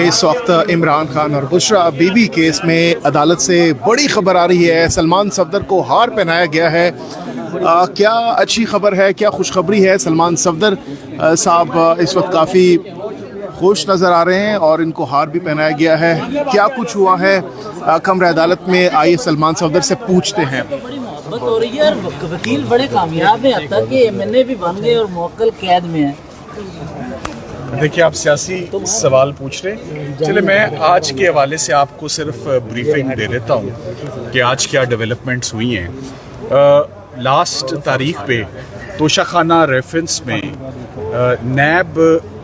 اس وقت عمران خان اور بشرا بیوی کیس میں عدالت سے بڑی خبر آ رہی ہے. سلمان صفدر کو ہار پہنایا گیا ہے. کیا اچھی خبر ہے, کیا خوشخبری ہے؟ سلمان صفدر صاحب اس وقت کافی خوش نظر آ رہے ہیں اور ان کو ہار بھی پہنایا گیا ہے. کیا کچھ ہوا ہے کمرہ عدالت میں؟ آئیے سلمان صفدر سے پوچھتے ہیں. محبت ہو رہی ہے اور وکیل بڑے کامیاب ہیں, حتیٰ کہ MNA بھی بن گئے اور موکل قید میں ہیں. دیکھیے, آپ سیاسی سوال پوچھ رہے ہیں. چلے میں آج کے حوالے سے آپ کو صرف بریفنگ دے دیتا ہوں کہ آج کیا ڈیولپمنٹس ہوئی ہیں. لاسٹ تاریخ پہ توشہ خانہ ریفرنس میں نیب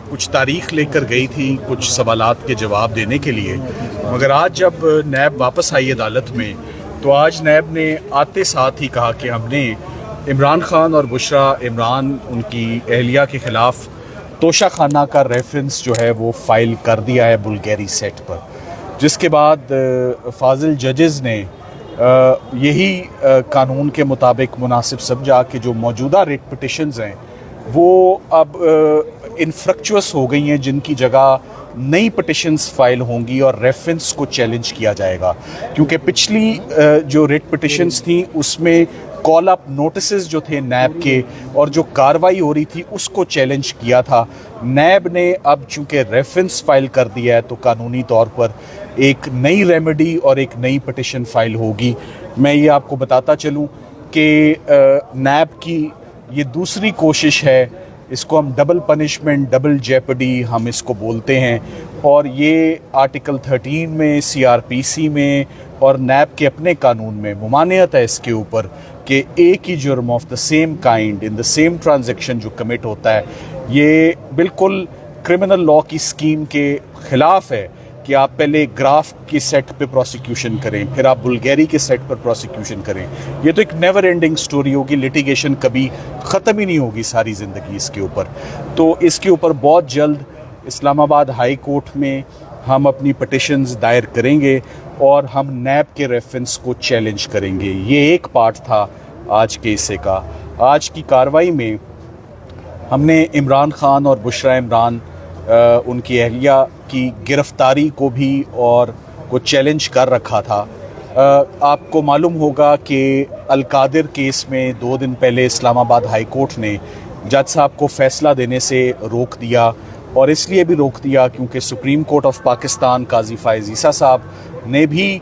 کچھ تاریخ لے کر گئی تھی کچھ سوالات کے جواب دینے کے لیے, مگر آج جب نیب واپس آئی عدالت میں تو آج نیب نے آتے ساتھ ہی کہا کہ ہم نے عمران خان اور بشرا عمران ان کی اہلیہ کے خلاف توشہ خانہ کا ریفرنس جو ہے وہ فائل کر دیا ہے بلغیری سیٹ پر, جس کے بعد فاضل ججز نے یہی قانون کے مطابق مناسب سمجھا کہ جو موجودہ ریٹ پٹیشنز ہیں وہ اب انفرکچوس ہو گئی ہیں, جن کی جگہ نئی پٹیشنز فائل ہوں گی اور ریفرنس کو چیلنج کیا جائے گا. کیونکہ پچھلی جو ریٹ پٹیشنز تھیں اس میں کال اپ نوٹسز جو تھے نیب کے اور جو کاروائی ہو رہی تھی اس کو چیلنج کیا تھا. نیب نے اب چونکہ ریفرنس فائل کر دیا ہے تو قانونی طور پر ایک نئی ریمیڈی اور ایک نئی پٹیشن فائل ہوگی. میں یہ آپ کو بتاتا چلوں کہ نیب کی یہ دوسری کوشش ہے, اس کو ہم ڈبل پنشمنٹ ڈبل جیپڈی ہم اس کو بولتے ہیں, اور یہ آرٹیکل 13 میں CRPC میں اور نیب کے اپنے قانون میں ممانعت ہے اس کے اوپر کہ ایک ہی جرم of the same kind in the same transaction جو کمٹ ہوتا ہے, یہ بالکل کرمنل لا کی اسکیم کے خلاف ہے کہ آپ پہلے گراف کے سیٹ پہ پروسیکیوشن کریں پھر آپ بلغیری کے سیٹ پر پروسیکیوشن کریں. یہ تو ایک نیور اینڈنگ سٹوری ہوگی, لٹیگیشن کبھی ختم ہی نہیں ہوگی ساری زندگی اس کے اوپر. تو اس کے اوپر بہت جلد اسلام آباد ہائی کورٹ میں ہم اپنی پٹیشنز دائر کریں گے اور ہم نیب کے ریفرنس کو چیلنج کریں گے. یہ ایک پارٹ تھا آج کے حصے کا. آج کی کاروائی میں ہم نے عمران خان اور بشرا عمران ان کی اہلیہ کی گرفتاری کو بھی اور کو چیلنج کر رکھا تھا. آپ کو معلوم ہوگا کہ القادر کیس میں 2 دن پہلے اسلام آباد ہائی کورٹ نے جج صاحب کو فیصلہ دینے سے روک دیا, اور اس لیے بھی روک دیا کیونکہ سپریم کورٹ آف پاکستان قاضی فائز عیسیٰ صاحب نے بھی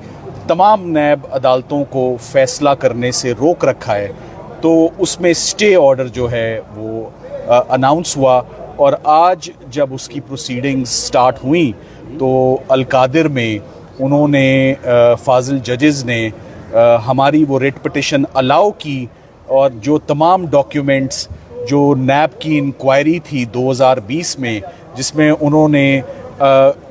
تمام نیب عدالتوں کو فیصلہ کرنے سے روک رکھا ہے. تو اس میں اسٹے آرڈر جو ہے وہ اناؤنس ہوا, اور آج جب اس کی پروسیڈنگز سٹارٹ ہوئیں تو القادر میں انہوں نے فاضل ججز نے ہماری وہ ریٹ پٹیشن الاؤ کی, اور جو تمام ڈاکیومنٹس جو نیب کی انکوائری تھی 2020 میں جس میں انہوں نے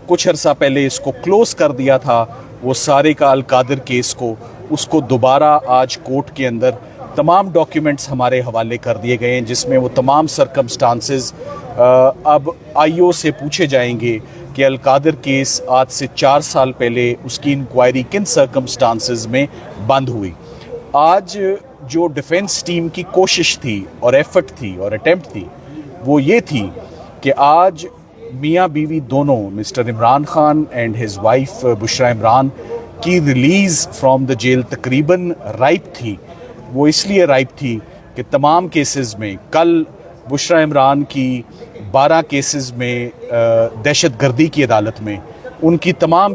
کچھ عرصہ پہلے اس کو کلوز کر دیا تھا, وہ سارے کا القادر کیس کو اس کو دوبارہ آج کورٹ کے اندر تمام ڈاکیومنٹس ہمارے حوالے کر دیے گئے ہیں, جس میں وہ تمام سرکمسٹانسز اب IO سے پوچھے جائیں گے کہ القادر کیس آج سے 4 سال پہلے اس کی انکوائری کن سرکمسٹانسز میں بند ہوئی. آج جو ڈیفنس ٹیم کی کوشش تھی اور ایفرٹ تھی اور اٹیمپٹ تھی وہ یہ تھی کہ آج میاں بیوی دونوں mister Imran Khan and his wife Bushra Imran کی ریلیز فرام دا جیل تقریباً رائپ تھی. وہ اس لیے رائپ تھی کہ تمام کیسز میں کل بشرا عمران کی 12 کیسز میں دہشت گردی کی عدالت میں ان کی تمام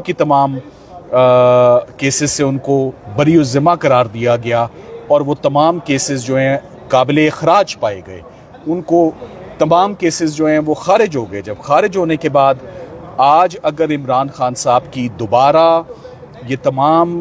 کیسز سے ان کو بری الذمہ قرار دیا گیا, اور وہ تمام کیسز جو ہیں قابل اخراج پائے گئے. ان کو تمام کیسز جو ہیں وہ خارج ہو گئے. جب خارج ہونے کے بعد آج اگر عمران خان صاحب کی دوبارہ یہ تمام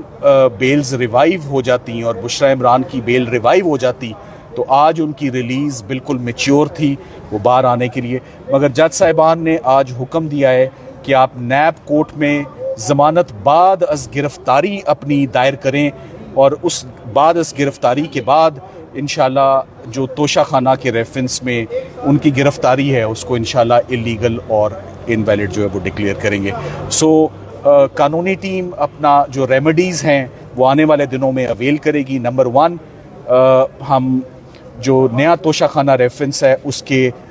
بیلز ریوائیو ہو جاتی اور بشرا عمران کی بیل ریوائیو ہو جاتی تو آج ان کی ریلیز بالکل میچیور تھی وہ باہر آنے کے لیے. مگر جج صاحبان نے آج حکم دیا ہے کہ آپ نیب کورٹ میں ضمانت بعد از گرفتاری اپنی دائر کریں, اور اس بعد از گرفتاری کے بعد انشاءاللہ جو توشہ خانہ کے ریفرنس میں ان کی گرفتاری ہے اس کو انشاءاللہ اللیگل اور انویلڈ جو ہے وہ ڈکلیئر کریں گے. سو قانونی ٹیم اپنا جو ریمیڈیز ہیں وہ آنے والے دنوں میں اویل کرے گی. نمبر 1 ہم جو نیا توشہ خانہ ریفرنس ہے اس کے